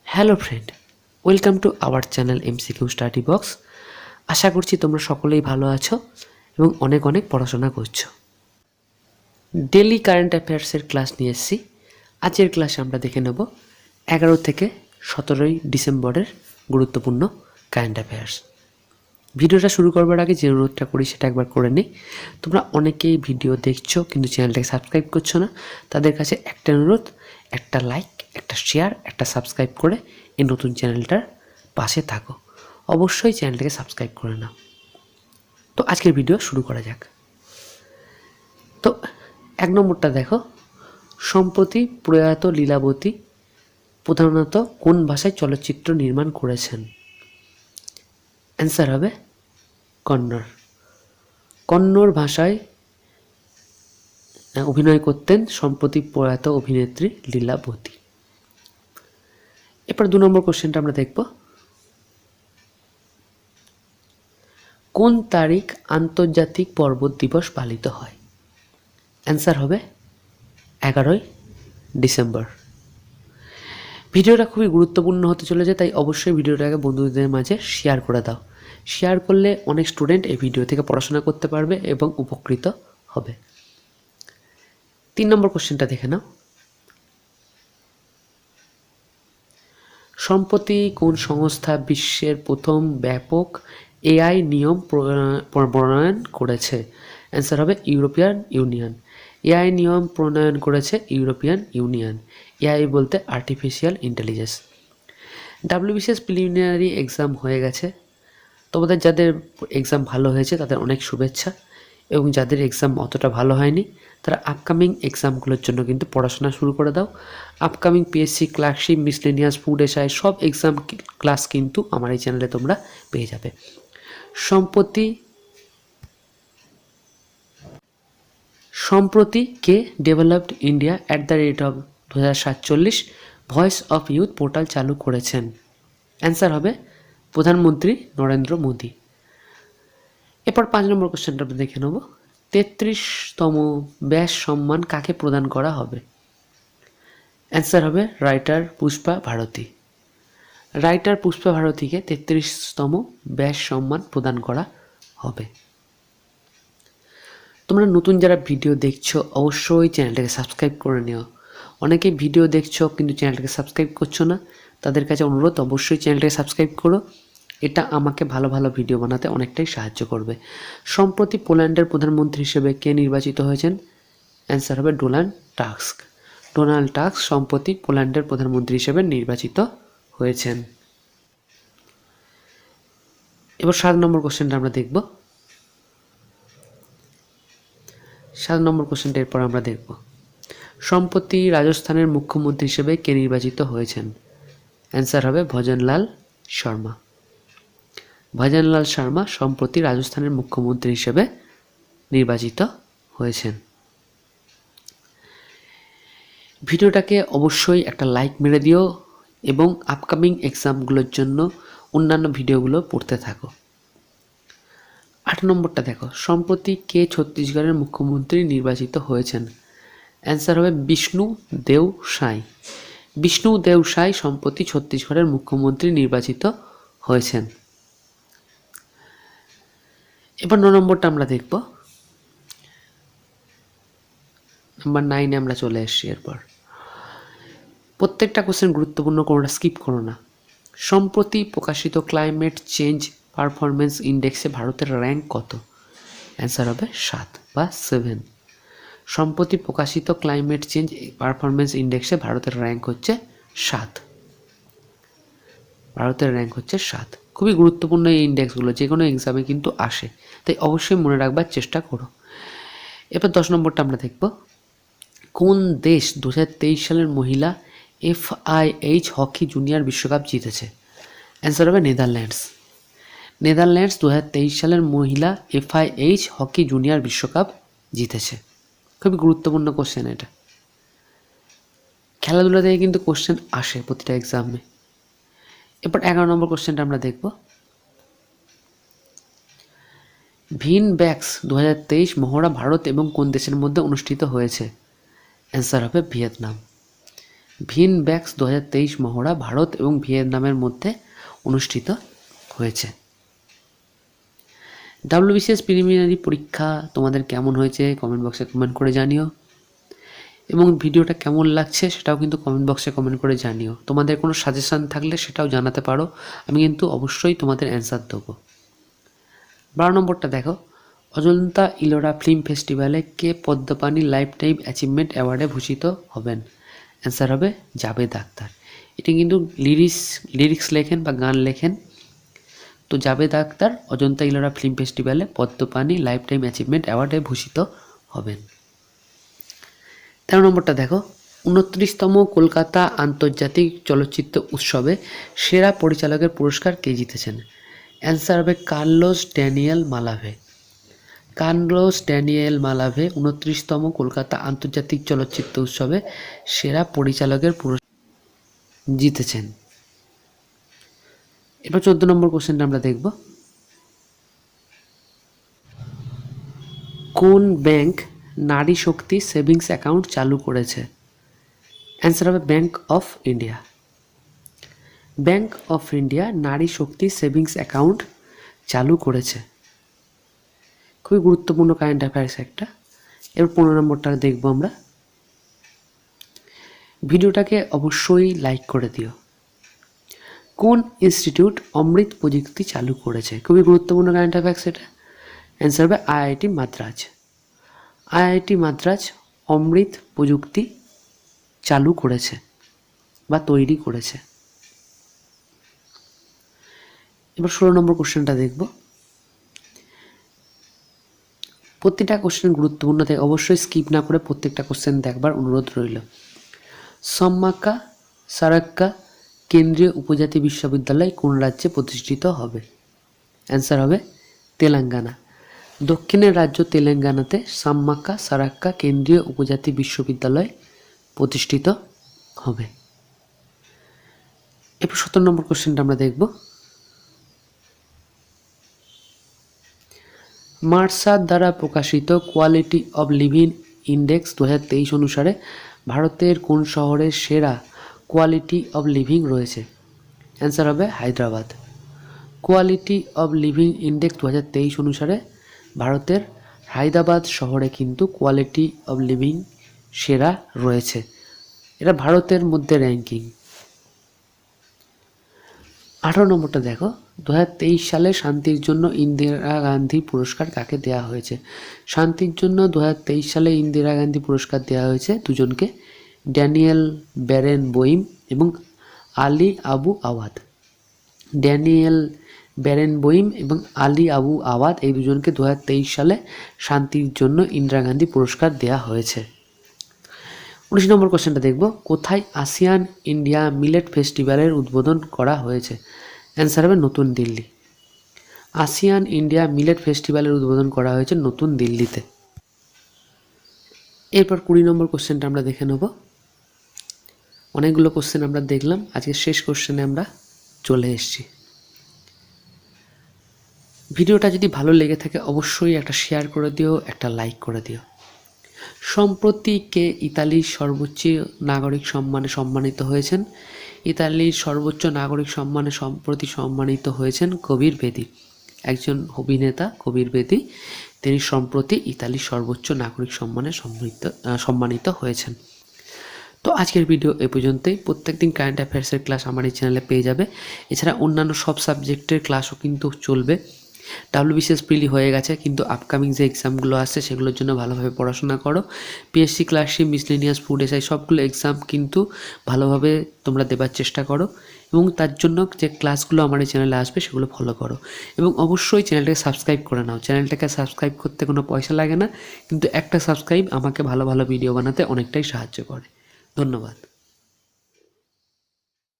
Hello friend, welcome to our channel MCQ study box. আশা করছি তোমরা সকলেই ভালো আছো এবং অনেক অনেক পড়াশোনা করছো। ডেলি কারেন্ট অ্যাফেয়ার্সের ক্লাস নিয়ে এসেছি। আজকের ক্লাসে আমরা দেখে নেব 11 থেকে 17 ডিসেম্বরের গুরুত্বপূর্ণ কারেন্ট অ্যাফেয়ার্স। ভিডিওটা শুরু করবার আগে যে অনুরোধটা করি সেটা একবার করে নিই। তোমরা অনেকেই ভিডিও দেখছো কিন্তু চ্যানেলটাকে সাবস্ক্রাইব করছো না। তাদের কাছে একটা অনুরোধ, একটা লাইক, একটা শেয়ার, একটা সাবস্ক্রাইব করে এই নতুন চ্যানেলটার পাশে থাকো। অবশ্যই চ্যানেলটাকে সাবস্ক্রাইব করে নাও। তো আজকের ভিডিও শুরু করা যাক। তো 1 নম্বরটা দেখো, সম্প্রতি প্রয়াত লীলাবতী প্রধানত কোন ভাষায় চলচ্চিত্র নির্মাণ করেছেন? অ্যান্সার হবে কন্নড়। কন্নড় ভাষায় অভিনয় করতেন সম্প্রতি প্রয়াত অভিনেত্রী লীলাবতী। এরপর 2 নম্বর কোশ্চেনটা আমরা দেখব, কোন তারিখ আন্তর্জাতিক পর্বত দিবস পালিত হয়? অ্যান্সার হবে 11 ডিসেম্বর। ভিডিওটা খুবই গুরুত্বপূর্ণ হতে চলেছে, তাই অবশ্যই ভিডিওটাকে বন্ধুদের মাঝে শেয়ার করে দাও। শেয়ার করলে অনেক স্টুডেন্ট এই ভিডিও থেকে পড়াশোনা করতে পারবে এবং উপকৃত হবে। 3 নম্বর কোশ্চেনটা দেখে নাও, সম্প্রতি কোন সংস্থা বিশ্বের প্রথম ব্যাপক এআই নিয়ম প্রণয়ন করেছে? অ্যান্সার হবে ইউরোপিয়ান ইউনিয়ন। এআই নিয়ম প্রণয়ন করেছে ইউরোপিয়ান ইউনিয়ন। এআই বলতে artificial intelligence. WBCS preliminary exam হয়ে গেছে। তোমাদের যাদের এক্সাম ভালো হয়েছে তাদের অনেক শুভেচ্ছা, এবং যাদের এক্সাম অতটা ভালো হয়নি তারা আপকামিং এক্সামগুলোর জন্য কিন্তু পড়াশোনা শুরু করে দাও। Upcoming PSC, clerkship, miscellaneous, food SI সব এক্সাম ক্লাস কিন্তু আমার এই চ্যানেলে তোমরা পেয়ে যাবে। সম্প্রতি কে developed India @2047 voice of youth portal চালু করেছেন? অ্যান্সার হবে প্রধানমন্ত্রী নরেন্দ্র মোদী। এরপর 5 নম্বর কোশ্চেনটা আমরা দেখে নেব, 33তম ব্যাস সম্মান কাকে প্রদান করা হবে? অ্যান্সার হবে রাইটার পুষ্পা ভারতী। রাইটার পুষ্পা ভারতীকে 33তম ব্যাস সম্মান প্রদান করা হবে। তোমরা নতুন যারা ভিডিও দেখছো অবশ্যই চ্যানেলটাকে সাবস্ক্রাইব করে নিও। অনেকেই ভিডিও দেখছো কিন্তু চ্যানেলটাকে সাবস্ক্রাইব করছো না, তাদের কাছে অনুরোধ অবশ্যই চ্যানেলটাকে সাবস্ক্রাইব করো। এটা আমাকে ভালো ভালো ভিডিও বানাতে অনেকটাই সাহায্য করবে। সম্প্রতি পোল্যান্ডের প্রধানমন্ত্রী হিসেবে কে নির্বাচিত হয়েছেন? অ্যান্সার হবে ডোনাল্ড টাস্ক। ডোনাল্ড টাস্ক সম্প্রতি পোল্যান্ডের প্রধানমন্ত্রী হিসেবে নির্বাচিত হয়েছেন। এবার 7 নম্বর কোশ্চেনটা আমরা দেখব। 7 নম্বর কোশ্চেনটা এরপর আমরা দেখব, সম্প্রতি রাজস্থানের মুখ্যমন্ত্রী হিসেবে কে নির্বাচিত হয়েছেন? অ্যান্সার হবে ভজনলাল শর্মা। ভজনলাল শর্মা সম্প্রতি রাজস্থানের মুখ্যমন্ত্রী হিসেবে নির্বাচিত হয়েছেন। ভিডিওটাকে অবশ্যই একটা লাইক মেরে দিও এবং আপকামিং এক্সামগুলোর জন্য অন্যান্য ভিডিওগুলো পড়তে থাকো। 8 নম্বরটা দেখো, সম্প্রতি কে ছত্তিশগড়ের মুখ্যমন্ত্রী নির্বাচিত হয়েছেন? অ্যান্সার হবে বিষ্ণু দেও সাই। বিষ্ণু দেও সাই সম্প্রতি ছত্তিশগড়ের মুখ্যমন্ত্রী নির্বাচিত হয়েছেন। এবার 9 নম্বরটা আমরা দেখব। নাম্বার 9-এ আমরা চলে এসেছি। এরপর প্রত্যেকটা কোশ্চেন গুরুত্বপূর্ণ, কোনোটা স্কিপ করো না। সম্প্রতি প্রকাশিত ক্লাইমেট চেঞ্জ পারফরমেন্স ইন্ডেক্সে ভারতের র্যাঙ্ক কত? অ্যান্সার হবে 7 বা 7। সম্প্রতি প্রকাশিত ক্লাইমেট চেঞ্জ পারফরমেন্স ইন্ডেক্সে ভারতের র্যাঙ্ক হচ্ছে 7। ভারতের র্যাঙ্ক হচ্ছে 7। খুবই গুরুত্বপূর্ণ এই ইন্ডেক্সগুলো, যে কোনো এক্সামে কিন্তু আসে, তাই অবশ্যই মনে রাখবার চেষ্টা করো। এবার 10 নম্বরটা আমরা দেখব, কোন দেশ 2023 সালের মহিলা FIH হকি জুনিয়র বিশ্বকাপ জিতেছে? অ্যান্সার হবে নেদারল্যান্ডস। নেদারল্যান্ডস 2023 সালের মহিলা FIH হকি জুনিয়র বিশ্বকাপ জিতেছে। খুবই গুরুত্বপূর্ণ কোশ্চেন এটা। খেলাধুলা থেকে কিন্তু কোশ্চেন আসে প্রতিটা এক্সামে। এরপর 11 নম্বর কোশ্চেনটা আমরা দেখব, ভিন ব্যাক্স 2023 মহড়া ভারত এবং কোন দেশের মধ্যে অনুষ্ঠিত হয়েছে? অ্যান্সার হবে ভিয়েতনাম। ভিনব্যাক্স 2023 মহড়া ভারত এবং ভিয়েতনামের মধ্যে অনুষ্ঠিত হয়েছে। WBCS প্রিলিমিনারি পরীক্ষা তোমাদের কেমন হয়েছে কমেন্ট বক্সে কমেন্ট করে জানিও, এবং ভিডিওটা কেমন লাগছে সেটাও কিন্তু কমেন্ট বক্সে কমেন্ট করে জানিও। তোমাদের কোনো সাজেশান থাকলে সেটাও জানাতে পারো, আমি কিন্তু অবশ্যই তোমাদের অ্যান্সার দেবো। 12 নম্বরটা দেখো, অজন্তা ইলোরা ফিল্ম ফেস্টিভ্যালে কে পদ্মপাণি লাইফ টাইম অ্যাচিভমেন্ট অ্যাওয়ার্ডে ভূষিত হবেন? অ্যান্সার হবে জাভেদ আখতার। এটি কিন্তু লিরিক্স লেখেন বা গান লেখেন। তো জাভেদ আখতার অজন্তা ইলোরা ফিল্ম ফেস্টিভ্যালে পদ্মপাণি লাইফ টাইম অ্যাচিভমেন্ট অ্যাওয়ার্ডে ভূষিত হবেন। 13 নম্বরটা দেখো, 29তম কলকাতা আন্তর্জাতিক চলচ্চিত্র উৎসবে সেরা পরিচালকের পুরস্কার কে জিতেছেন? অ্যান্সার হবে Carlos Daniel Malave. Carlos Daniel Malave 29তম কলকাতা আন্তর্জাতিক চলচ্চিত্র উৎসবে সেরা পরিচালকের পুরস্কার জিতেছেন। এবার 14 নম্বর কোশ্চেনটা আমরা দেখব, কোন ব্যাংক নারী শক্তি সেভিংস অ্যাকাউন্ট চালু করেছে? অ্যান্সার হবে bank of India. Bank of India নারী শক্তি সেভিংস অ্যাকাউন্ট চালু করেছে। খুবই গুরুত্বপূর্ণ কারেন্ট অ্যাফেয়ার্স একটা। এবার 15 নম্বরটা দেখব আমরা। ভিডিওটাকে অবশ্যই লাইক করে দিও। কোন ইনস্টিটিউট অমৃত প্রযুক্তি চালু করেছে? খুবই গুরুত্বপূর্ণ কারেন্ট অ্যাফেয়ার্স এটা। অ্যান্সার হবে IIT মাদ্রাজ। IIT মাদ্রাজ অমৃত প্রযুক্তি চালু করেছে বা তৈরি করেছে। এবার 16 নম্বর কোশ্চেনটা দেখব। প্রতিটা কোশ্চেন গুরুত্বপূর্ণ, তাই অবশ্যই স্কিপ না করে প্রত্যেকটা কোশ্চেন দেখবার অনুরোধ রইল। সম্মাক্কা সারাক্কা কেন্দ্রীয় উপজাতি বিশ্ববিদ্যালয় কোন রাজ্যে প্রতিষ্ঠিত হবে? অ্যান্সার হবে তেলেঙ্গানা। দক্ষিণের রাজ্য তেলেঙ্গানাতে সাম্মাক্কা সারাক্কা কেন্দ্রীয় উপজাতি বিশ্ববিদ্যালয় প্রতিষ্ঠিত হবে। এরপর 17 নম্বর কোশ্চেনটা আমরা দেখব। মার্সার দ্বারা প্রকাশিত কোয়ালিটি অব লিভিং ইন্ডেক্স 2023 অনুসারে ভারতের কোন শহরের সেরা কোয়ালিটি অব লিভিং রয়েছে? অ্যান্সার হবে Hyderabad. Quality of living index 2023 অনুসারে ভারতের হায়দ্রাবাদ শহরে কিন্তু কোয়ালিটি অব লিভিং সেরা রয়েছে। এটা ভারতের মধ্যে র্যাঙ্কিং। 18 নম্বরটা দেখো, 2023 সালে শান্তির জন্য ইন্দিরা গান্ধী পুরস্কার কাকে দেওয়া হয়েছে? শান্তির জন্য 2023 সালে ইন্দিরা গান্ধী পুরস্কার দেওয়া হয়েছে দুজনকে, ড্যানিয়েল বেরেনবোইম এবং আলী আবু আওয়াদ। ড্যানিয়েল বেরেনবোইম এবং আলী আবু আওয়াদ এই দুজনকে 2023 সালে শান্তির জন্য ইন্দিরা গান্ধী পুরস্কার দেওয়া হয়েছে। 19 নম্বর কোশ্চেনটা দেখব, কোথায় আসিয়ান ইন্ডিয়া মিলেট ফেস্টিভ্যালের উদ্বোধন করা হয়েছে? অ্যান্সার হবে নতুন দিল্লি। আসিয়ান ইন্ডিয়া মিলেট ফেস্টিভ্যালের উদ্বোধন করা হয়েছে নতুন দিল্লিতে। এরপর 20 নম্বর কোশ্চেনটা আমরা দেখে নেব। অনেকগুলো কোশ্চেন আমরা দেখলাম, আজকে শেষ কোশ্চেনে আমরা চলে এসেছি। ভিডিওটা যদি ভালো লেগে থাকে অবশ্যই একটা শেয়ার করে দিও, একটা লাইক করে দিও। সম্প্রতি কে ইতালির সর্বোচ্চ নাগরিক সম্মানে সম্মানিত হয়েছেন? ইতালির সর্বোচ্চ নাগরিক সম্মানে সম্প্রতি সম্মানিত হয়েছেন কবির বেদি, একজন অভিনেতা কবির বেদি। তিনি সম্প্রতি ইতালির সর্বোচ্চ নাগরিক সম্মানে সম্মানিত হয়েছেন। তো আজকের ভিডিও এ পর্যন্তই। প্রত্যেকদিন কারেন্ট অ্যাফেয়ার্সের ক্লাস আমার এই চ্যানেলে পেয়ে যাবে। এছাড়া অন্যান্য সব সাবজেক্টের ক্লাসও কিন্তু চলবে। WBCS প্রিলি হয়ে গেছে, কিন্তু আপকামিং যে এক্সামগুলো আসছে সেগুলোর জন্য ভালোভাবে পড়াশোনা করো। PSC clerkship, miscellaneous, food SI সবগুলো এক্সাম কিন্তু ভালোভাবে তোমরা দেবার চেষ্টা করো, এবং তার জন্য যে ক্লাসগুলো আমার এই চ্যানেলে আসবে সেগুলো ফলো করো। এবং অবশ্যই চ্যানেলটাকে সাবস্ক্রাইব করে নাও। চ্যানেলটাকে সাবস্ক্রাইব করতে কোনো পয়সা লাগে না, কিন্তু একটা সাবস্ক্রাইব আমাকে ভালো ভালো ভিডিও বানাতে অনেকটাই সাহায্য করে। ধন্যবাদ।